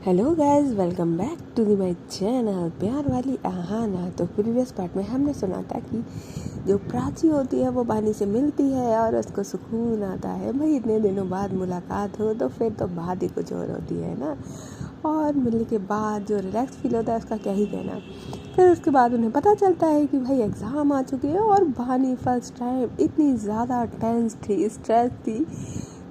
Hello guys, welcome back to the my channel प्यार वाली आहाना। तो प्रीवियस पार्ट में हमने सुना था कि जो प्राची होती है वो बानी से मिलती है और उसको सुकून आता है। भाई इतने दिनों बाद मुलाकात हो तो फिर तो बात ही कुछ और होती है ना। और मिलने के बाद जो रिलैक्स फील होता है उसका क्या ही कहना। फिर उसके बाद उन्हें पता चलता है कि भाई एग्ज़ाम आ चुके हैं और बानी फर्स्ट टाइम इतनी ज़्यादा टेंस थी, स्ट्रेस थी।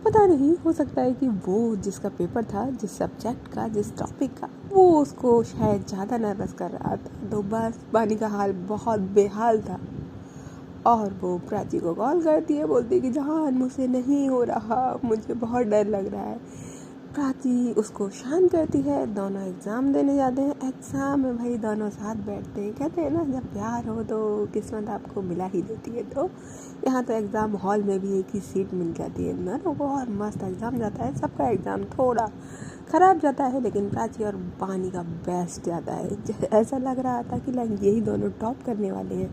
पता नहीं, हो सकता है कि वो जिसका पेपर था, जिस सब्जेक्ट का, जिस टॉपिक का, वो उसको शायद ज़्यादा नर्वस कर रहा था। तो बस बानी का हाल बहुत बेहाल था और वो प्राची को कॉल करती है, बोलती है कि जान मुझसे नहीं हो रहा, मुझे बहुत डर लग रहा है। प्राची उसको शांत करती है। दोनों एग्ज़ाम देने जाते हैं। एग्ज़ाम में भाई दोनों साथ बैठते हैं। कहते हैं ना, जब प्यार हो तो किस्मत आपको मिला ही देती है। तो यहाँ तो एग्ज़ाम हॉल में भी एक ही सीट मिल जाती है दोनों को और मस्त एग्ज़ाम जाता है। सबका एग्ज़ाम थोड़ा ख़राब जाता है लेकिन प्राची और बानी का बेस्ट जाता है। ऐसा लग रहा था कि लाइक यही दोनों टॉप करने वाले हैं।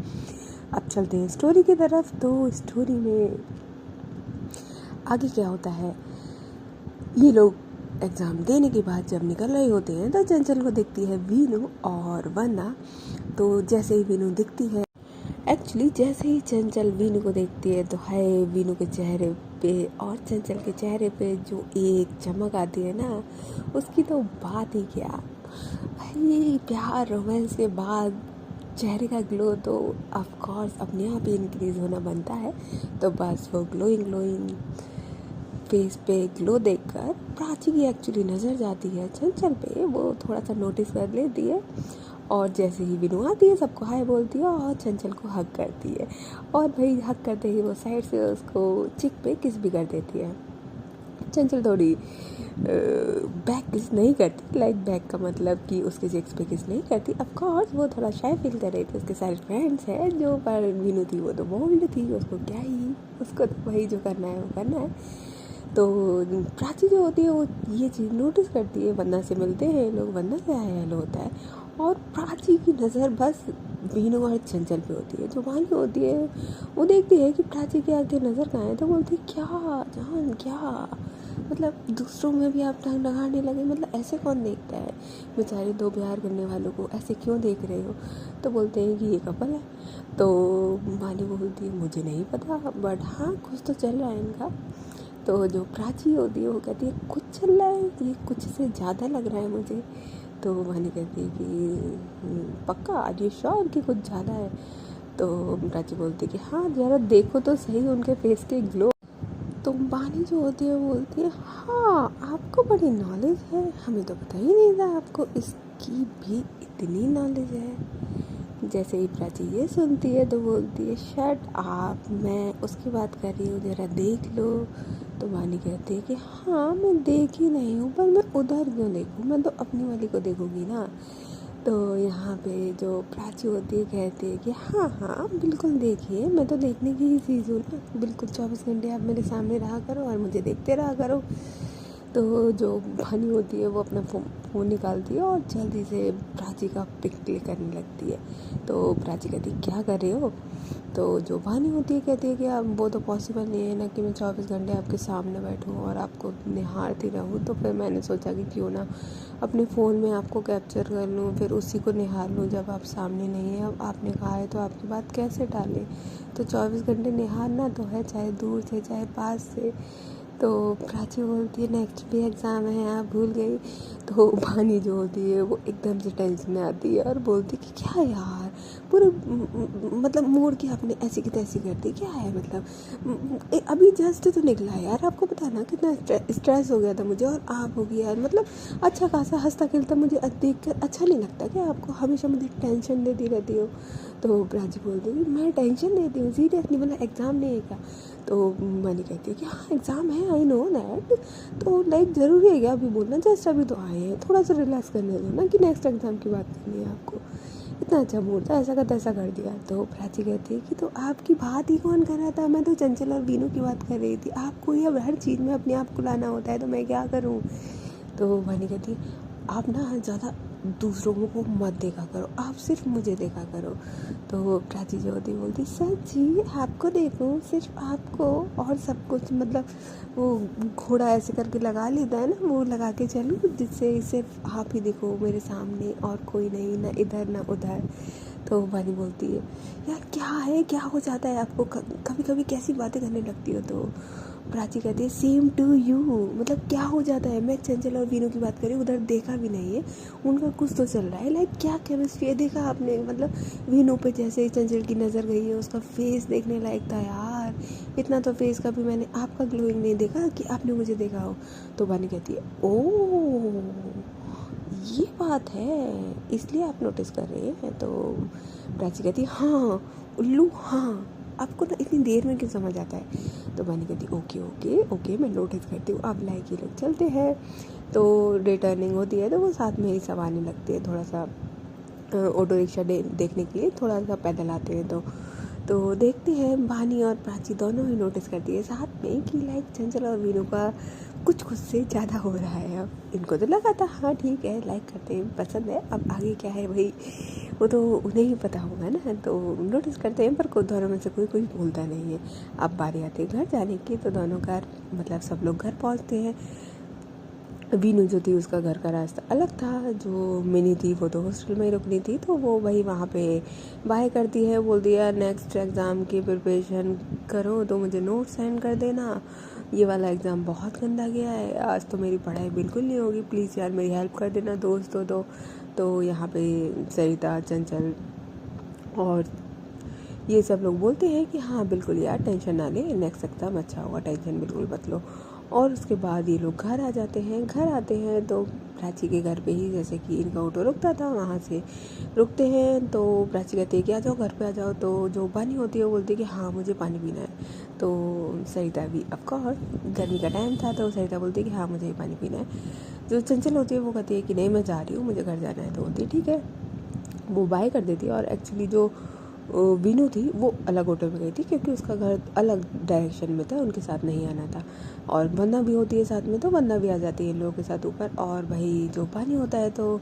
अब चलते हैं स्टोरी की तरफ। तो स्टोरी में आगे क्या होता है, ये लोग एग्ज़ाम देने के बाद जब निकल रहे होते हैं तो चंचल को दिखती है वीनू और वंदना। तो जैसे ही वीनू दिखती है, एक्चुअली जैसे ही चंचल वीनू को देखती है तो है वीनू के चेहरे पे और चंचल के चेहरे पे जो एक चमक आती है ना, उसकी तो बात ही क्या। भाई प्यार रोमांस के बाद चेहरे का ग्लो तो ऑफ कोर्स अपने आप ही इंक्रीज़ होना बनता है। तो बस वो ग्लोइंग फेस पे ग्लो देखकर प्राची की एक्चुअली नज़र जाती है चंचल पे। वो थोड़ा सा नोटिस कर लेती है और जैसे ही विनू आती है सबको हाय बोलती है और चंचल को हग करती है। और भाई हग करते ही वो साइड से उसको चिक पे किस भी कर देती है। चंचल थोड़ी बैक किस नहीं करती, लाइक बैक का मतलब कि उसके चिक्स पे किस नहीं करती। ऑफ कोर्स वो थोड़ा शाय फील कर रही थी। उसके सारे फ्रेंड्स हैं जो, पर विनू थी वो तो बोल्ड थी, उसको क्या ही, उसको तो वही जो करना है वो करना है। तो प्राची जो होती है वो ये चीज़ नोटिस करती है। वंदना से मिलते हैं लोग, वंदना से हाय हेलो होता है और प्राची की नज़र बस वीनू और चंचल पे होती है। जो वानी होती है वो देखती है कि प्राची की आगे नज़र कहाँ है, तो बोलती है क्या जान क्या, मतलब दूसरों में भी आप टांग लगाने लगे, मतलब ऐसे कौन देखता है, बेचारे दो प्यार करने वालों को ऐसे क्यों देख रहे हो। तो बोलते हैं कि ये कपल है। तो वानी बोलती है मुझे नहीं पता, बट हाँ कुछ तो चल रहा है इनका। तो जो प्राची होती है वो कहती है कुछ चल रहा है, ये कुछ से ज़्यादा लग रहा है मुझे। तो वानी कहती है कि पक्का आर यू श्योर कि कुछ ज़्यादा है। तो प्राची बोलती है कि हाँ ज़रा देखो तो सही उनके फेस के ग्लो। तो वानी जो होती है वो बोलती है हाँ आपको बड़ी नॉलेज है, हमें तो पता ही नहीं था आपको इसकी भी इतनी नॉलेज है। जैसे ही प्राची ये सुनती है तो बोलती है शट आप, मैं उसकी बात कर रही हूँ, ज़रा देख लो। तो वानी कहती है कि हाँ मैं देख ही नहीं हूँ, पर मैं उधर क्यों देखूँ, मैं तो अपनी वाली को देखूँगी ना। तो यहाँ पे जो प्राची होती है कहती है कि हाँ हाँ बिल्कुल देखिए, मैं तो देखने की ही चीज़ हूँ ना, बिल्कुल 24 घंटे आप मेरे सामने रहा करो और मुझे देखते रहा करो। तो जो वानी होती है वो अपना फ़ोन निकालती है और जल्दी से प्राची का पिक क्लिक करने लगती है। तो प्राची कहती है क्या कर रहे हो। तो जो वानी होती है कहती है कि अब वो तो पॉसिबल नहीं है ना कि मैं 24 घंटे आपके सामने बैठूं और आपको निहारती रहूं। तो फिर मैंने सोचा कि क्यों ना अपने फ़ोन में आपको कैप्चर कर लूं, फिर उसी को निहार लूं जब आप सामने नहीं है। अब आपने कहा है तो आपकी बात कैसे टालें। तो 24 घंटे निहारना तो है, चाहे दूर से चाहे पास से। तो प्राची बोलती है नेक्स्ट भी एग्ज़ाम है आप भूल गई। तो वानी जो होती है वो एकदम से टेंशन में आती है और बोलती है कि क्या यार, पूरे मतलब मूड की आपने ऐसी की तैसी कर दी, क्या है मतलब अभी जस्ट तो निकला है यार, आपको पता है ना कितना स्ट्रेस हो गया था मुझे और आप हो गई यार, मतलब अच्छा खासा हंसता खेलता मुझे देख कर अच्छा नहीं लगता क्या आपको, हमेशा मुझे टेंशन देती रहती हो। तो प्राची बोलती है मैं टेंशन देती हूँ सीरियसली, मतलब एग्ज़ाम नहीं है क्या। तो वानी कहती है कि हाँ एग्ज़ाम है, आई नो दैट, तो लाइक ज़रूरी है क्या अभी बोलना, जस्ट अभी तो आए हैं, थोड़ा सा रिलैक्स करने दो ना कि नेक्स्ट एग्ज़ाम की बात करनी है आपको। इतना अच्छा मूड था, ऐसा का तैसा कर दिया। तो प्राची कहती है कि तो आपकी बात ही कौन कर रहा था, मैं तो चंचल और वीनू की बात कर रही थी, आपको ही अब हर चीज़ में अपने आप को लाना होता है तो मैं क्या करूँ। तो वानी कहती है आप ना ज़्यादा दूसरों को मत देखा करो, आप सिर्फ मुझे देखा करो। तो प्राची जो होती बोलती सर जी आपको देखूं, सिर्फ आपको, और सब कुछ मतलब वो घोड़ा ऐसे करके लगा लेता है ना, वो लगा के चलूँ जिससे सिर्फ आप ही दिखो मेरे सामने और कोई नहीं, ना इधर ना उधर। तो वानी बोलती है यार क्या है, क्या हो जाता है आपको, कभी कभी कैसी बातें करने लगती हो। तो प्राची कहती है सेम टू यू, मतलब क्या हो जाता है। मैं चंचल और वीनू की बात करी, उधर देखा भी नहीं है, उनका कुछ तो चल रहा है, लाइक क्या केमिस्ट्री है देखा आपने, मतलब वीनू पे जैसे ही चंचल की नज़र गई है उसका फेस देखने लायक था यार, इतना तो फेस कभी मैंने आपका ग्लोइंग नहीं देखा कि आपने मुझे देखा हो। तो वानी कहती है ओह ये बात है, इसलिए आप नोटिस कर रहे हैं। तो प्राची कहती है हाँ उल्लू हाँ, आपको ना इतनी देर में क्यों समझ आता है। तो वानी कहती ओके ओके ओके मैं नोटिस करती हूँ। अब लाइक ये लोग चलते हैं, तो रिटर्निंग होती है तो वो साथ में ही सब आने लगते हैं, थोड़ा सा ऑटो रिक्शा देखने के लिए थोड़ा सा पैदल आते हैं। तो देखते हैं वानी और प्राची दोनों ही नोटिस करती है साथ में कि लाइक चंचल और वीनू का कुछ खुद से ज़्यादा हो रहा है। अब इनको तो लगा था हाँ ठीक है लाइक करते हैं, पसंद है, अब आगे क्या है भाई वो तो उन्हें ही पता होगा ना। तो नोटिस करते हैं पर दोनों में से कोई बोलता नहीं है। अब बारी आती है घर जाने की, तो दोनों घर मतलब सब लोग घर पहुंचते हैं। वीनू जो थी उसका घर का रास्ता अलग था, जो मिनी थी वो तो हॉस्टल में ही रुकनी थी, तो वो वही वहाँ पे बाय करती है, बोल दिया नेक्स्ट एग्ज़ाम की प्रिपरेशन करो तो मुझे नोट सेंड कर देना, ये वाला एग्ज़ाम बहुत गंदा गया है, आज तो मेरी पढ़ाई बिल्कुल नहीं होगी, प्लीज़ यार मेरी हेल्प कर देना दोस्त हो तो यहाँ पे सरिता चंचल और ये सब लोग बोलते हैं कि हाँ बिल्कुल यार टेंशन ना ले, नेक्स्ट एग्ज़ाम अच्छा होगा, टेंशन बिल्कुल मत लो। और उसके बाद ये लोग घर आ जाते हैं। घर आते हैं तो प्राची के घर पे ही जैसे कि इनका ऑटो रुकता था वहाँ से रुकते हैं। तो प्राची कहती है कि आ जाओ घर पे आ जाओ। तो जो पानी होती है वो बोलती है कि हाँ मुझे पानी पीना है। तो सरिता भी ऑफकोर्स गर्मी का टाइम था तो सरिता बोलती है कि हाँ मुझे ही पानी पीना है। जो चंचल होती है वो कहती है कि नहीं मैं जा रही हूँ, मुझे घर जाना है। तो बोलती है ठीक है, वो बाय कर देती है। और एक्चुअली जो वीनू थी वो अलग ऑटो में गई थी क्योंकि उसका घर अलग डायरेक्शन में था, उनके साथ नहीं आना था। और वंदना भी होती है साथ में, तो वंदना भी आ जाती है इन लोगों के साथ ऊपर। और भाई जो पानी होता है तो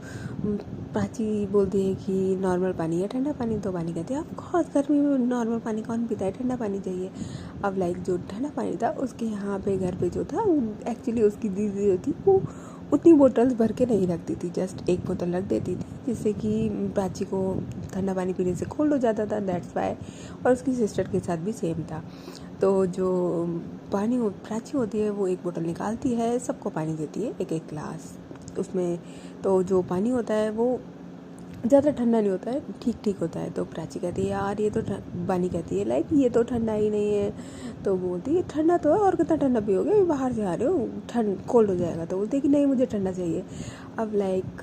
प्राची बोलती है कि नॉर्मल पानी है ठंडा पानी। तो पानी कहती है ऑफ कोर्स गर्मी में नॉर्मल पानी कौन पीता है, ठंडा पानी चाहिए। अब लाइक जो ठंडा पानी था उसके यहाँ पे घर पे जो था एक्चुअली उसकी दीदी जो थी वो उतनी बोतल्स भर के नहीं रखती थी, जस्ट एक बोतल रख देती थी जिससे कि प्राची को ठंडा पानी पीने से कोल्ड हो जाता था, दैट्स वाई। और उसकी सिस्टर के साथ भी सेम था। तो जो पानी प्राची होती है वो एक बोतल निकालती है, सबको पानी देती है एक एक ग्लास उसमें। तो जो पानी होता है वो ज़्यादा ठंडा नहीं होता है, ठीक ठीक होता है। तो प्राची कहती है यार ये तो बानी कहती है लाइक ये तो ठंडा ही नहीं है। तो बोलती है ठंडा तो है, और कितना ठंडा पियोगे, अभी बाहर से आ रहे हो, ठंड कोल्ड हो जाएगा। तो बोलती है कि नहीं मुझे ठंडा चाहिए। अब लाइक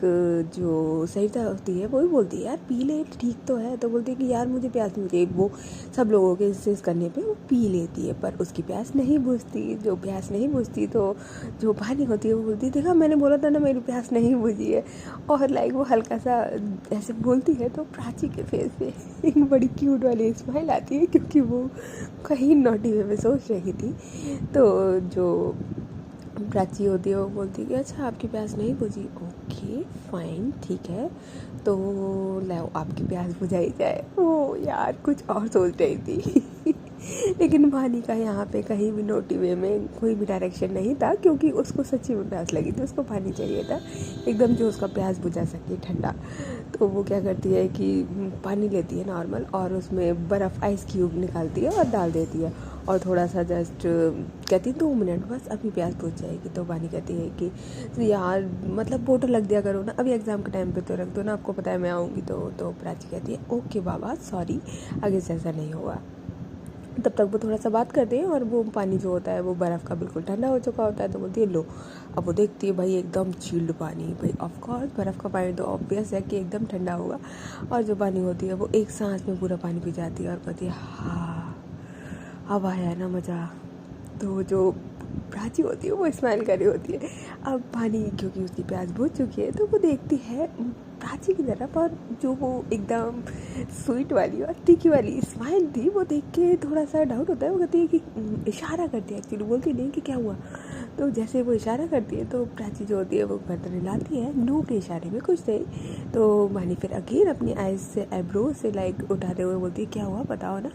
जो सरिता होती है वो भी बोलती है यार पी ले ठीक तो है। तो बोलती है कि यार मुझे प्यास नहीं चाहिए। वो सब लोगों के इंसिस्ट करने पे वो पी लेती है पर उसकी प्यास नहीं बुझती। जो प्यास नहीं बुझती तो जो पानी होती है वो बोलती है देखा मैंने बोला था ना मेरी प्यास नहीं बुझी है। और लाइक वो हल्का सा ऐसे बोलती है तो प्राची के फेस पे एक बड़ी क्यूट वाली स्माइल आती है क्योंकि वो कहीं नॉटी वे में सोच रही थी। तो जो प्राची होती है वो बोलती है कि अच्छा आपकी प्यास नहीं बुझी, ओके फाइन ठीक है तो लाओ आपकी प्यास बुझाई जाए। ओ यार कुछ और सोच रही थी लेकिन वानी का यहाँ पे कहीं भी नोटी वे में कोई भी डायरेक्शन नहीं था क्योंकि उसको सच्ची में प्यास लगी थी, उसको पानी चाहिए था एकदम जो उसका प्यास बुझा सके ठंडा। तो वो क्या करती है कि पानी लेती है नॉर्मल और उसमें बर्फ़ आइस क्यूब निकालती है और डाल देती है और थोड़ा सा जस्ट कहती है 2 मिनट बस अभी प्यास बुझ जाएगी। तो वानी कहती है कि तो यार मतलब बोतल रख दिया करो ना, अभी एग्ज़ाम के टाइम पे तो रख दो ना, आपको पता है मैं आऊँगी। तो प्राची कहती है ओके बाबा सॉरी आगे से ऐसा नहीं होगा। तब तक वो थोड़ा सा बात करते हैं और वो पानी जो होता है वो बर्फ़ का बिल्कुल ठंडा हो चुका होता है। तो बोलती है लो। अब वो देखती है भाई एकदम चिल्ड पानी, भाई ऑफ कोर्स बर्फ़ का पानी तो ऑब्वियस है कि एकदम ठंडा होगा। और जो पानी होती है वो एक सांस में पूरा पानी पी जाती है और कहती है हाँ अब आया ना मज़ा। तो जो प्राची होती है वो स्माइल कर रही होती है। अब पानी क्योंकि उसकी प्यास बुझ चुकी है तो वो देखती है प्राची की तरफ और जो वो एकदम स्वीट वाली और तीखी वाली स्माइल थी वो देख के थोड़ा सा डाउट होता है। वो कहती है कि इशारा करती है, एक्चुअली बोलती नहीं कि क्या हुआ। तो जैसे वो इशारा करती है तो प्राची जो होती है वो बर्तन हिलाती है, नो के इशारे में, कुछ नहीं। तो मानी फिर अगेन अपनी आइज से आईब्रो से लाइक उठाते हुए बोलती है क्या हुआ बताओ ना।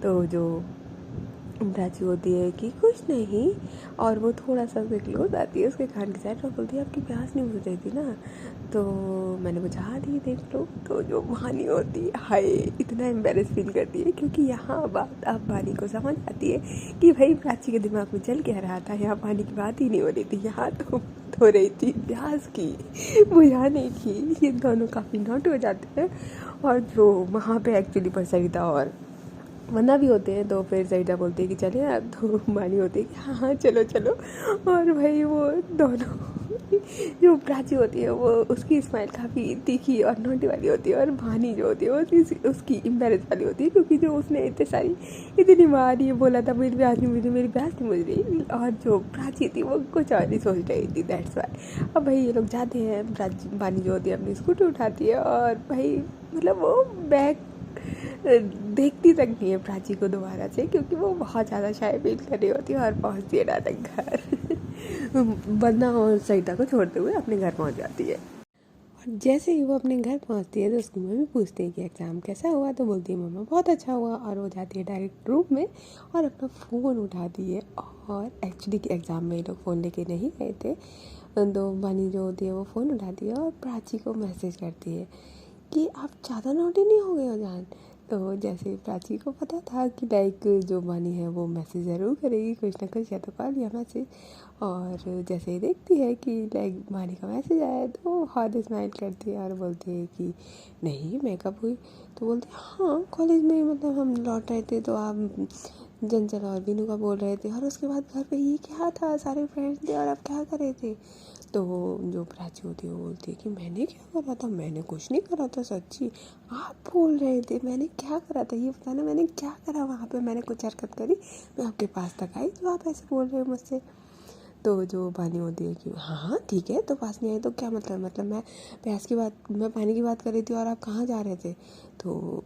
तो जो प्राची होती है कि कुछ नहीं, और वो थोड़ा सा उसके क्लोज आती है उसके कान की साइड और बोलती है आपकी प्यास नहीं बुझ रही थी ना, तो मैंने बुझा दी देख लो। तो जो वानी होती है हाय इतना एम्बेरस फील करती है, क्योंकि यहाँ बात अब वानी को समझ आती है कि भाई प्राची के दिमाग में चल क्या रहा था, यहाँ पानी की बात ही नहीं हो रही थी, यहाँ तो हो रही थी प्यास की बुझाने की। ये दोनों काफ़ी नॉट हो जाते हैं, और जो वहाँ पे एक्चुअली पर सरिता और वंदा भी होते हैं। तो फिर सरिता बोलती है कि चले ना, तो मानी होती है कि हाँ हाँ चलो चलो। और भाई वो दोनों जो प्राची होती है वो उसकी स्माइल काफ़ी तीखी और नोटी वाली होती है, और भानी जो होती है वो उसकी एम्बेरस वाली होती है, क्योंकि जो उसने इतनी बार ये बोला था मेरी प्यास नहीं मुझे, मेरी प्यास नहीं मुझ रही, और जो प्राची थी वो कुछ और ही सोच रही थी, दैट्स वाई। अब भाई ये लोग जाते हैं, प्राची भानी जो होती है अपनी स्कूटी उठाती है, और भाई मतलब वो बैग देखती तक नहीं है प्राची को दोबारा से, क्योंकि वो बहुत ज़्यादा शाय फील कर रही होती है, और पहुँचती है डायरेक्ट घर वंदा और सरिता को छोड़ते हुए अपने घर पहुँच जाती है। और जैसे ही वो अपने घर पहुँचती है तो उसकी मम्मी पूछती है कि एग्ज़ाम कैसा हुआ, तो बोलती है मम्मा बहुत अच्छा हुआ, और वो जाती है डायरेक्ट रूम में और अपना फ़ोन उठाती है। और एक्चुअली एग्ज़ाम में ये लोग फ़ोन लेके नहीं गए थे, तो वानी जो होती है वो फ़ोन उठाती है और प्राची को मैसेज करती है कि आप ज़्यादा नॉटी नहीं हो गए हो जान। तो जैसे प्राची को पता था कि लाइक जो वानी है वो मैसेज ज़रूर करेगी, कुछ ना कुछ या तो कॉल या मैसेज, और जैसे ही देखती है कि लाइक वानी का मैसेज आया है तो बहुत स्माइल करती है और बोलती है कि नहीं मैं कब हुई। तो बोलती है हाँ कॉलेज में मतलब हम लौट रहे थे तो आप चंचल और बीनू का बोल रहे थे, और उसके बाद घर पे ये क्या था सारे फ्रेंड्स थे और आप क्या कर रहे थे। तो जो प्राची होती है वो बोलती है कि मैंने क्या करा था, मैंने कुछ नहीं करा था सच्ची, आप बोल रहे थे मैंने क्या करा था, ये बताना मैंने क्या करा वहाँ पे, मैंने कुछ हरकत करी, मैं आपके पास तक आई जो आप ऐसे बोल रहे हो मुझसे। तो जो पानी होती है कि हाँ हाँ ठीक है, तो पास नहीं आए तो क्या मतलब मैं पानी की बात कर रही थी और आप कहाँ जा रहे थे। तो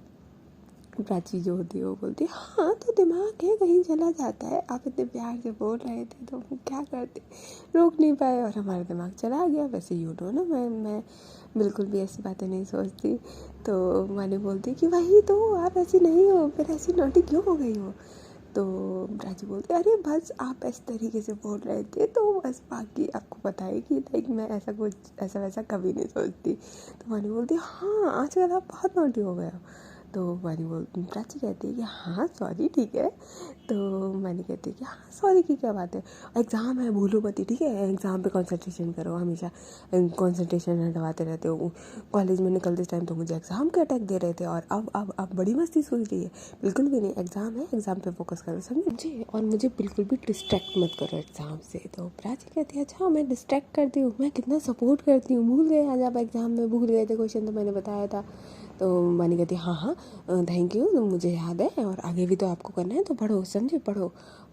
प्राची जो होती है वो बोलती है हाँ तो दिमाग है कहीं चला जाता है, आप इतने प्यार से बोल रहे थे तो हम क्या करते, रोक नहीं पाए और हमारा दिमाग चला गया। वैसे यू नो ना मैं बिल्कुल भी ऐसी बातें नहीं सोचती। तो मानी बोलती कि वही तो आप ऐसी नहीं हो, फिर ऐसी नॉटी क्यों हो गई हो। तो प्राची बोलती अरे बस आप इस तरीके से बोल रहे थे तो बस, बाकी आपको पता है कि लाइक मैं ऐसा वैसा कभी नहीं सोचती। तो मानी बोलती हाँ आजकल आप बहुत नॉटी हो गए हो। तो प्राची कहती है कि हाँ सॉरी ठीक है। तो मैंने कहती है कि हाँ सॉरी की क्या बात है, एग्ज़ाम है भूलो मत, ठीक है एग्ज़ाम पे कंसंट्रेशन करो, हमेशा कंसंट्रेशन हटवाते रहते हो। कॉलेज में निकलते टाइम तो मुझे एग्ज़ाम के अटैक दे रहे थे, और अब बड़ी मस्ती सूझ रही है, बिल्कुल भी नहीं, एग्ज़ाम है एग्ज़ाम पे फोकस करो समझे जी, और मुझे बिल्कुल भी डिस्ट्रैक्ट मत करो एग्ज़ाम से। तो प्राची कहती है अच्छा मैं डिस्ट्रैक्ट करती हूँ, मैं कितना सपोर्ट करती हूँ, भूल गए आज आप एग्ज़ाम में भूल गए थे क्वेश्चन तो मैंने बताया था। तो मानी कहती हाँ हाँ थैंक यू, तो मुझे याद है और आगे भी तो आपको करना है तो पढ़ो समझे पढ़ो,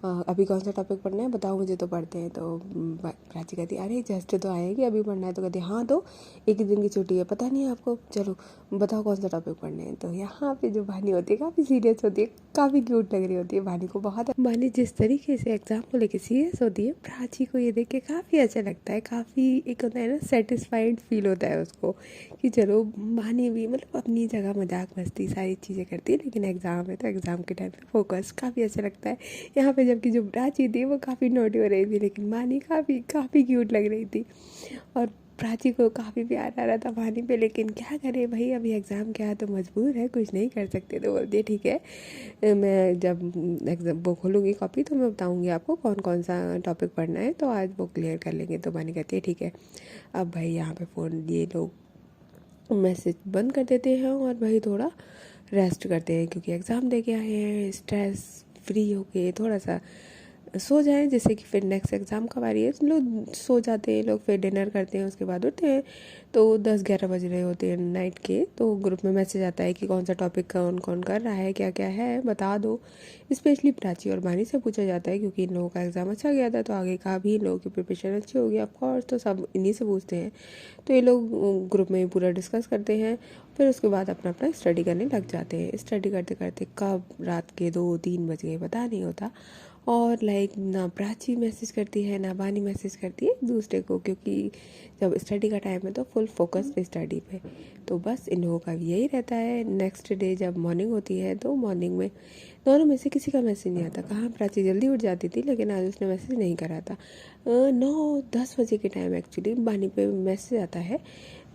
अभी कौन सा टॉपिक पढ़ना है बताओ मुझे तो पढ़ते हैं। तो प्राची कहती अरे जस्ट तो आएगी अभी पढ़ना है, तो कहती हाँ तो एक ही दिन की छुट्टी है पता नहीं है आपको, चलो बताओ कौन सा टॉपिक पढ़ने हैं। तो यहाँ पे जो भानी होती है काफ़ी सीरियस होती है, काफ़ी क्यूट लग रही होती है भानी को बहुत। भानी जिस तरीके से एग्जाम को लेके सीरियस होती है प्राची को ये देख के काफ़ी अच्छा लगता है, काफ़ी एक होता है ना सेटिस्फाइड फील होता है उसको कि चलो भानी भी मतलब अपनी जगह मजाक मस्ती सारी चीज़ें करती है, लेकिन एग्ज़ाम है तो एग्ज़ाम के टाइम पे फोकस, काफ़ी अच्छा लगता है। यहाँ पे जबकि जो प्राची थी वो काफ़ी नोटी हो रही थी, लेकिन भानी काफ़ी काफ़ी क्यूट लग रही थी, और प्राची को काफ़ी प्यार आ रहा था भानी पे, लेकिन क्या करे भाई अभी एग्ज़ाम क्या है तो मजबूर है, कुछ नहीं कर सकते। तो बोलती है ठीक है मैं जब एग्ज़ाम वो खोलूँगी कॉपी तो मैं बताऊँगी आपको कौन कौन सा टॉपिक पढ़ना है, तो आज वो क्लियर कर लेंगे। तो भानी कहती है ठीक है। अब भाई यहाँ पे फ़ोन ये लोग मैसेज बंद कर देते हैं और भाई थोड़ा रेस्ट करते हैं, क्योंकि एग्ज़ाम दे के आए हैं, स्ट्रेस फ्री होके थोड़ा सा सो जाएं, जैसे कि फिर नेक्स्ट एग्ज़ाम कब आ रही है तो लोग सो जाते हैं, लोग फिर डिनर करते हैं उसके बाद उठते हैं। तो 10-11 बज रहे होते हैं नाइट के, तो ग्रुप में मैसेज आता है कि कौन सा टॉपिक कौन कौन कर रहा है क्या क्या है बता दो। स्पेशली प्राची और भानी से पूछा जाता है, क्योंकि इन लोगों का एग्ज़ाम अच्छा गया था तो आगे का भी इन लोगों की प्रिपरेशन अच्छी होगी ऑफकोर्स, तो सब इन्हीं से पूछते हैं। तो ये लोग ग्रुप में पूरा डिस्कस करते हैं, फिर उसके बाद अपना अपना स्टडी करने लग जाते हैं। स्टडी करते करते कब रात के 2-3 बज गए पता नहीं होता, और लाइक ना प्राची मैसेज करती है ना बानी मैसेज करती है एक दूसरे को, क्योंकि जब स्टडी का टाइम है तो फुल फोकस पे स्टडी पे। तो बस इन लोगों का भी यही रहता है। नेक्स्ट डे जब मॉर्निंग होती है तो मॉर्निंग में दोनों में से किसी का मैसेज नहीं आता। कहाँ प्राची जल्दी उठ जाती थी, लेकिन आज उसने मैसेज नहीं करा था। 9-10 बजे के टाइम एक्चुअली बानी पे मैसेज आता है,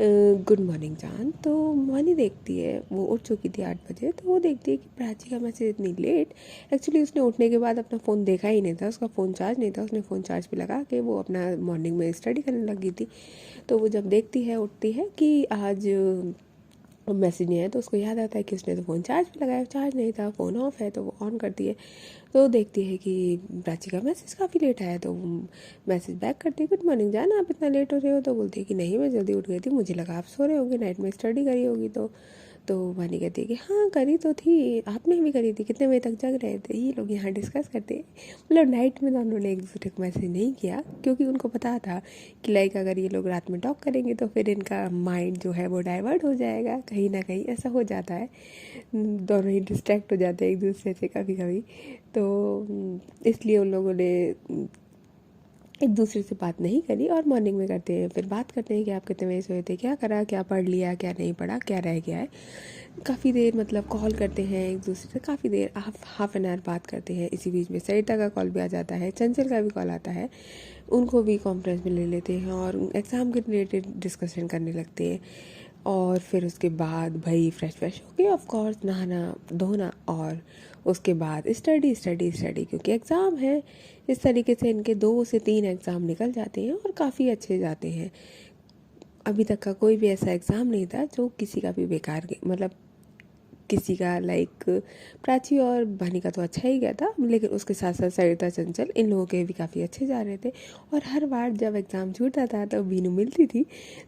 गुड मॉर्निंग जान। तो बानी देखती है, वो उठ चुकी थी 8 बजे, तो वो देखती है कि प्राची का मैसेज इतनी लेट। एक्चुअली उसने उठने के बाद अपना फ़ोन देखा ही नहीं था, उसका फ़ोन चार्ज नहीं था। उसने फ़ोन चार्ज पे लगा के वो अपना मॉर्निंग में स्टडी करने लगी थी। तो वो जब देखती है, उठती है कि आज मैसेज नहीं आया, तो उसको याद आता है कि उसने तो फ़ोन चार्ज पे लगाया, चार्ज नहीं था, फ़ोन ऑफ है। तो वो ऑन करती है, तो देखती है कि प्राची का मैसेज काफ़ी लेट आया। तो मैसेज बैक करती है, गुड मॉर्निंग जान, आप इतना लेट हो रहे हो। तो बोलती है कि नहीं, मैं जल्दी उठ गई थी, मुझे लगा आप सो रहे होंगे, नाइट में स्टडी करी होगी। तो वानी कहती है कि हाँ करी तो थी, आपने भी करी थी, कितने बजे तक जग रहे थे। ये लोग यहाँ डिस्कस करते हैं, मतलब नाइट में तो उन्होंने एक दूसरे को मैसेज नहीं किया, क्योंकि उनको पता था कि लाइक अगर ये लोग रात में टॉक करेंगे तो फिर इनका माइंड जो है वो डाइवर्ट हो जाएगा, कहीं ना कहीं ऐसा हो जाता है। दोनों ही डिस्ट्रैक्ट हो जाते हैं एक दूसरे से कभी कभी। तो इसलिए उन लोगों ने एक दूसरे से बात नहीं करी, और मॉर्निंग में करते हैं, फिर बात करते हैं कि आप कितने बजे सोए थे, क्या करा, क्या पढ़ लिया, क्या नहीं पढ़ा, क्या रह गया है। काफ़ी देर मतलब कॉल करते हैं एक दूसरे से, काफ़ी देर हाफ एन आवर बात करते हैं। इसी बीच में सरिता का कॉल भी आ जाता है, चंचल का भी कॉल आता है, उनको भी कॉन्फ्रेंस में ले लेते हैं और एग्ज़ाम के रिलेटेड डिस्कशन करने लगते हैं। और फिर उसके बाद भाई फ्रेश हो के ऑफ कोर्स नहाना धोना, और उसके बाद स्टडी स्टडी स्टडी, क्योंकि एग्ज़ाम है। इस तरीके से इनके 2 से 3 एग्ज़ाम निकल जाते हैं और काफ़ी अच्छे जाते हैं। अभी तक का कोई भी ऐसा एग्ज़ाम नहीं था जो किसी का भी बेकार मतलब किसी का लाइक प्राची और बानी का तो अच्छा ही गया था, लेकिन उसके साथ साथ सरिता चंचल इन लोगों के भी काफ़ी अच्छे जा रहे थे। और हर बार जब एग्ज़ाम छूटता था तो बीनू मिलती थी,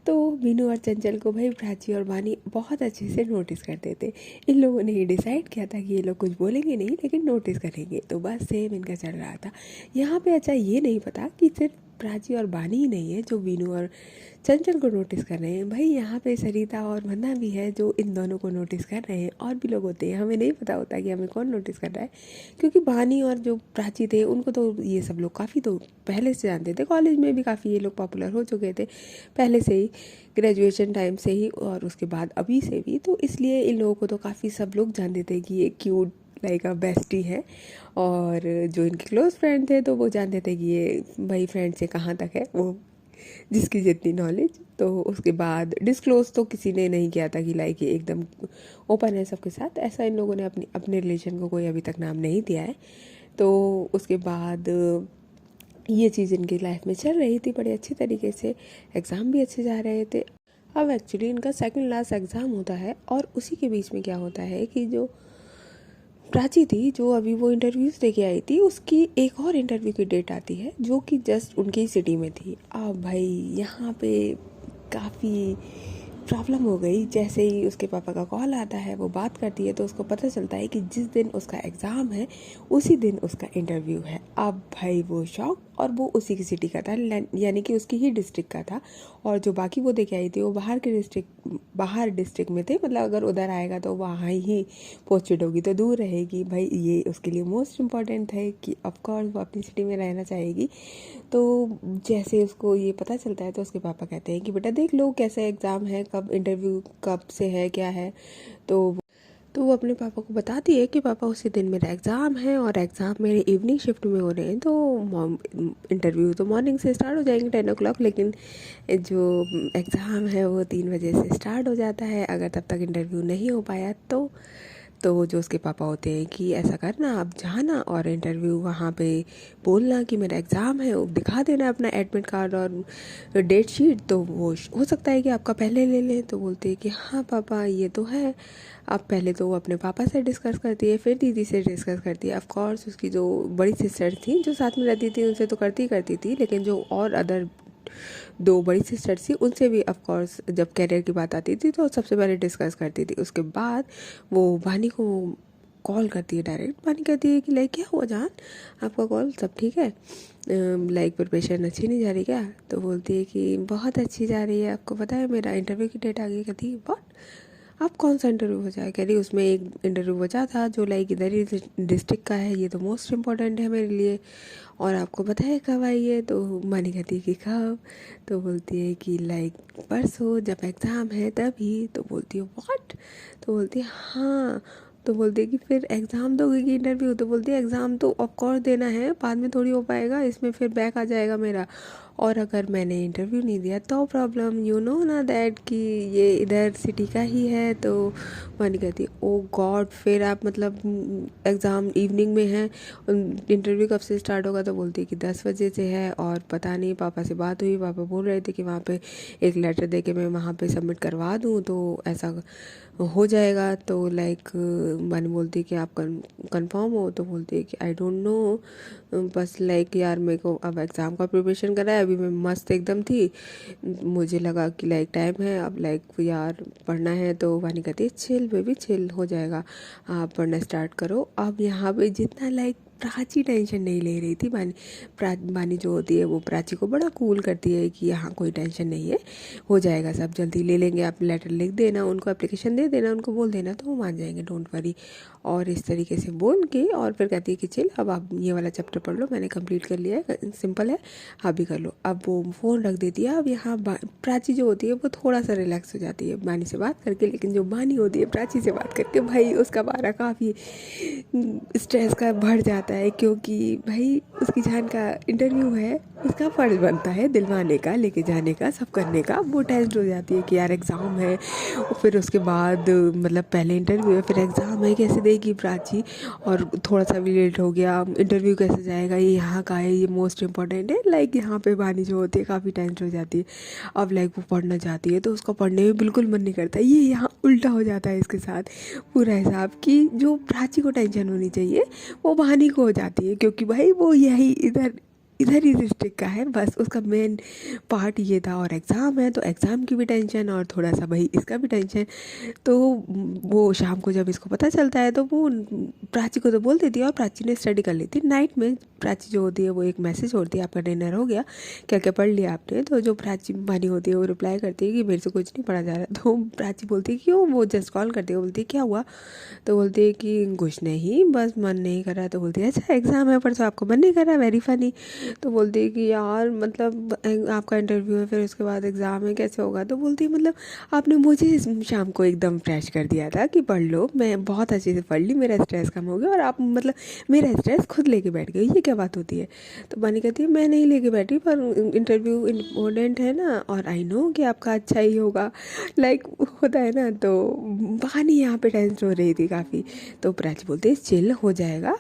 तो बीनू और चंचल को भाई प्राची और बानी बहुत अच्छे से नोटिस करते थे। इन लोगों ने ये डिसाइड किया था कि ये लोग कुछ बोलेंगे नहीं लेकिन नोटिस करेंगे, तो बस सेम इनका चल रहा था। यहाँ पे अच्छा ये नहीं पता कि सिर्फ प्राची और बानी ही नहीं है जो बीनू और चंचल को नोटिस कर रहे हैं, भाई यहाँ पे सरिता और वंदना भी है जो इन दोनों को नोटिस कर रहे हैं। और भी लोग होते हैं, हमें नहीं पता होता कि हमें कौन नोटिस कर रहा है, क्योंकि बानी और जो प्राची थे उनको तो ये सब लोग काफ़ी तो पहले से जानते थे, कॉलेज में भी काफ़ी ये लोग पॉपुलर हो चुके थे पहले से ही, ग्रेजुएशन टाइम से ही, और उसके बाद अभी से भी। तो इसलिए इन लोगों को तो काफ़ी सब लोग जानते थे कि ये क्यूट लाइक अ बेस्टी है। और जो इनके क्लोज फ्रेंड थे तो वो जानते थे कि ये भाई फ्रेंड से कहाँ तक है, वो जिसकी जितनी नॉलेज। तो उसके बाद डिस्क्लोज तो किसी ने नहीं किया था कि लाइक ये एकदम ओपन है सबके साथ, ऐसा इन लोगों ने अपने रिलेशन को कोई अभी तक नाम नहीं दिया है। तो उसके बाद ये चीज़ इनकी लाइफ में चल रही थी बड़े अच्छे तरीके से, एग्ज़ाम भी अच्छे जा रहे थे। अब एक्चुअली इनका सेकंड लास्ट एग्ज़ाम होता है, और उसी के बीच में क्या होता है कि जो प्राची थी जो अभी वो इंटरव्यूज़ दे के आई थी, उसकी एक और इंटरव्यू की डेट आती है जो कि जस्ट उनकी ही सिटी में थी। अब भाई यहाँ पे काफ़ी प्रॉब्लम हो गई। जैसे ही उसके पापा का कॉल आता है, वो बात करती है, तो उसको पता चलता है कि जिस दिन उसका एग्ज़ाम है उसी दिन उसका इंटरव्यू है। अब भाई वो शॉक, और वो उसी की सिटी का था, यानी कि उसकी ही डिस्ट्रिक्ट का था। और जो बाकी वो देखे आई थी वो बाहर डिस्ट्रिक्ट में थे, मतलब अगर उधर आएगा तो वहाँ ही पोस्टेड होगी, तो दूर रहेगी। भाई ये उसके लिए मोस्ट इम्पॉर्टेंट है कि ऑफकोर्स वो अपनी सिटी में रहना चाहेगी। तो जैसे उसको ये पता चलता है तो उसके पापा कहते हैं कि बेटा देख लो कैसा एग्ज़ाम है, कब इंटरव्यू कब से है, क्या है। तो वो अपने पापा को बताती है कि पापा उसी दिन मेरा एग्ज़ाम है, और एग्ज़ाम मेरे इवनिंग शिफ्ट में हो रहे हैं, तो इंटरव्यू तो मॉर्निंग से स्टार्ट हो जाएंगे 10 o'clock, लेकिन जो एग्ज़ाम है वो 3 बजे से स्टार्ट हो जाता है। अगर तब तक इंटरव्यू नहीं हो पाया तो जो उसके पापा होते हैं कि ऐसा करना, आप जाना और इंटरव्यू वहाँ पे बोलना कि मेरा एग्ज़ाम है, वो दिखा देना अपना एडमिट कार्ड और डेट शीट, तो वो हो सकता है कि आपका पहले ले लें। तो बोलते हैं कि हाँ पापा ये तो है। अब पहले तो वो अपने पापा से डिस्कस करती है, फिर दीदी से डिस्कस करती है। ऑफ कोर्स उसकी जो बड़ी सिस्टर थी जो साथ में रहती थी उनसे तो करती थी, लेकिन जो और अदर 2 बड़ी सिस्टर थी उनसे भी ऑफ कोर्स जब कैरियर की बात आती थी तो सबसे पहले डिस्कस करती थी। उसके बाद वो वानी को कॉल करती है डायरेक्ट। वानी कहती है कि लाइक क्या हुआ जान, आपका कॉल सब ठीक है, लाइक प्रिपरेशन अच्छी नहीं जा रही क्या। तो बोलती है कि बहुत अच्छी जा रही है, आपको पता है मेरा इंटरव्यू की डेट आ गई। कहती है व्हाट, अब कौन सा इंटरव्यू बचा है? कह रही उसमें एक इंटरव्यू बचा था जो लाइक इधर ही डिस्ट्रिक्ट का है, ये तो मोस्ट इम्पॉर्टेंट है मेरे लिए, और आपको पता है कब आई है? तो मानी कहती है कि कब? तो बोलती है कि लाइक परसों जब एग्ज़ाम है तभी। तो बोलती है व्हाट? तो बोलती है हाँ। तो बोलती है कि फिर एग्ज़ाम दोगे कि इंटरव्यू? तो बोलती है एग्ज़ाम तो ऑफ कोर्स देना है, बाद में थोड़ी हो पाएगा, इसमें फिर बैक आ जाएगा मेरा, और अगर मैंने इंटरव्यू नहीं दिया तो प्रॉब्लम, यू नो ना दैट कि ये इधर सिटी का ही है। तो मानी कहती है ओ गॉड, फिर आप मतलब एग्ज़ाम इवनिंग में है, इंटरव्यू कब से स्टार्ट होगा? तो बोलती है कि 10 बजे से है, और पता नहीं, पापा से बात हुई, पापा बोल रहे थे कि वहाँ पे एक लेटर दे के मैं वहाँ पे सबमिट करवा दूँ तो ऐसा हो जाएगा। तो लाइक मानी बोलती है कि आप कंफर्म हो? तो बोलती है कि आई डोंट नो, बस लाइक यार मेरे को अब एग्ज़ाम का प्रिपरेशन करा है, अभी मैं मस्त एकदम थी, मुझे लगा कि लाइक टाइम है अब, लाइक यार पढ़ना है। तो वानी कहती है चिल बेबी चिल, हो जाएगा, आप पढ़ना स्टार्ट करो। अब यहाँ पे जितना लाइक प्राची टेंशन नहीं ले रही थी, बानी जो होती है वो प्राची को बड़ा कूल करती है कि यहाँ कोई टेंशन नहीं है, हो जाएगा सब, जल्दी ले लेंगे, आप लेटर लिख देना उनको, एप्लीकेशन दे देना उनको, बोल देना तो वो मान जाएंगे, डोंट वरी। और इस तरीके से बोल के और फिर कहती है कि चल अब आप ये वाला चैप्टर पढ़ लो, मैंने कंप्लीट कर लिया है, सिंपल है, आप भी कर लो। अब वो फ़ोन रख देती है। अब यहाँ प्राची जो होती है वो थोड़ा सा रिलैक्स हो जाती है बानी से बात करके, लेकिन जो बानी होती है प्राची से बात करके भाई उसका पारा काफ़ी स्ट्रेस का बढ़ जाता है, क्योंकि भाई उसकी जान का इंटरव्यू है, उसका फ़र्ज बनता है दिलवाने का, लेके जाने का, सब करने का। वो टेंशन हो जाती है कि यार एग्ज़ाम है, और फिर उसके बाद मतलब पहले इंटरव्यू है फिर एग्ज़ाम है, कैसे देगी प्राची, और थोड़ा सा भी लेट हो गया इंटरव्यू कैसे जाएगा, ये यहाँ का है, ये मोस्ट इम्पॉर्टेंट है, लाइक यहाँ पे बानी जो होती है काफ़ी टेंशन हो जाती है। अब लाइक वो पढ़ना चाहती है तो उसका पढ़ने में बिल्कुल मन नहीं करता, ये यहाँ उल्टा हो जाता है इसके साथ पूरा हिसाब, कि जो प्राची को टेंशन होनी चाहिए वो बानी को हो जाती है, क्योंकि भाई वो यही इधर ही डिस्ट्रिक्ट का है, बस उसका मेन पार्ट ये था, और एग्ज़ाम है तो एग्ज़ाम की भी टेंशन और थोड़ा सा भाई इसका भी टेंशन। तो वो शाम को जब इसको पता चलता है तो वो प्राची को तो बोल देती है, और प्राची ने स्टडी कर ली थी नाइट में। प्राची जो होती है वो एक मैसेज छोड़ती है, आपका डिनर हो गया, क्या क्या पढ़ लिया आपने? तो जो प्राची बानी होती है वो रिप्लाई करती है कि मेरे से कुछ नहीं पढ़ा जा रहा। तो प्राची बोलती है क्यों? वो जस्ट कॉल करती है, बोलती है क्या हुआ? तो बोलती है कि कुछ नहीं, बस मन नहीं कर रहा। तो बोलती है अच्छा एग्ज़ाम है परसों, आपको मन नहीं कर रहा? Very funny. तो बोलती है कि यार मतलब आपका इंटरव्यू है फिर उसके बाद एग्ज़ाम है, कैसे होगा? तो बोलती है मतलब आपने मुझे शाम को एकदम फ्रेश कर दिया था कि पढ़ लो, मैं बहुत अच्छे से पढ़ ली, मेरा स्ट्रेस कम हो गया, और आप मतलब मेरा स्ट्रेस खुद लेके बैठ गई, ये क्या बात होती है? तो बानी कहती है मैं नहीं लेके बैठी, पर इंटरव्यू इम्पोर्टेंट है ना, और आई नो कि आपका अच्छा ही होगा, लाइक होता है ना। तो बानी यहाँ पे टेंशन हो रही थी काफ़ी। तो प्राची बोलती है चिल हो जाएगा।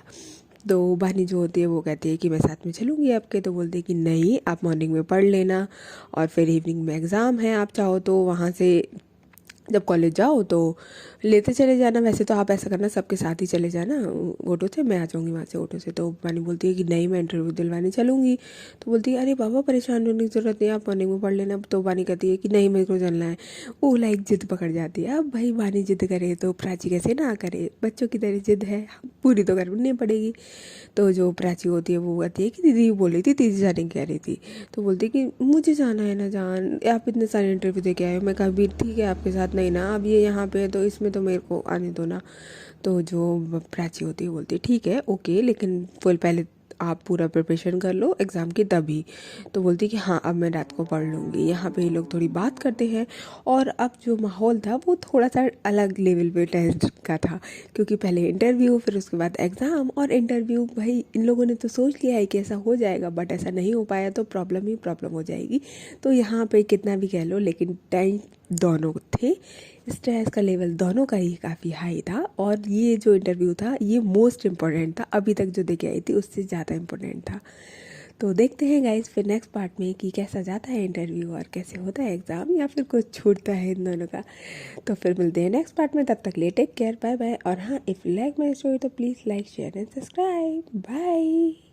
तो बानी जो होती है वो कहती है कि मैं साथ में चलूँगी आपके। तो बोलती है कि नहीं, आप मॉर्निंग में पढ़ लेना, और फिर इवनिंग में एग्ज़ाम है, आप चाहो तो वहाँ से जब कॉलेज जाओ तो लेते चले जाना, वैसे तो आप ऐसा करना सबके साथ ही चले जाना ऑटो से, मैं आ जाऊँगी वहाँ से ऑटो से। तो बानी बोलती है कि नहीं, मैं इंटरव्यू दिलवाने चलूँगी। तो बोलती है अरे बाबा परेशान होने की ज़रूरत नहीं, आप मॉर्निंग में पढ़ लेना। तो बानी कहती है कि नहीं मेरे को चलना है। वो लाइक जिद पकड़ जाती है। अब भाई बानी जिद करे तो प्राची कैसे ना करे, बच्चों की तरह जिद है, पूरी तो करनी पड़ेगी। तो जो प्राची होती है वो कहती है कि दीदी बोल रही थी, दीदी जाने कह रही थी। तो बोलती है कि मुझे जाना है ना जान, आप इतने सारे इंटरव्यू दे के आए हो। मैं कभी ठीक है आपके साथ नहीं ना, अब ये यहाँ पे है तो इसमें तो मेरे को आने दो ना। तो जो प्राची होती है बोलती है ठीक है ओके, लेकिन फुल पहले आप पूरा प्रिपरेशन कर लो एग्ज़ाम की तभी। तो बोलती कि हाँ अब मैं रात को पढ़ लूँगी। यहाँ पे ये लोग थोड़ी बात करते हैं, और अब जो माहौल था वो थोड़ा सा अलग लेवल पे टेंस का था, क्योंकि पहले इंटरव्यू फिर उसके बाद एग्ज़ाम। और इंटरव्यू भाई इन लोगों ने तो सोच लिया है कि ऐसा हो जाएगा, बट ऐसा नहीं हो पाया तो प्रॉब्लम ही प्रॉब्लम हो जाएगी। तो यहाँ पे कितना भी कह लो, लेकिन टाइम दोनों थे, स्ट्रेस का लेवल दोनों का ही काफ़ी हाई था, और ये जो इंटरव्यू था ये मोस्ट इम्पॉर्टेंट था, अभी तक जो देखे आई थी उससे ज़्यादा इम्पोर्टेंट था। तो देखते हैं गाइस फिर नेक्स्ट पार्ट में कि कैसा जाता है इंटरव्यू, और कैसे होता है एग्ज़ाम, या फिर कुछ छूटता है इन दोनों का। तो फिर मिलते हैं नेक्स्ट पार्ट में, तब तक ले टेक केयर, बाय बाय। और हाँ, if you like my story तो please like share and subscribe, bye.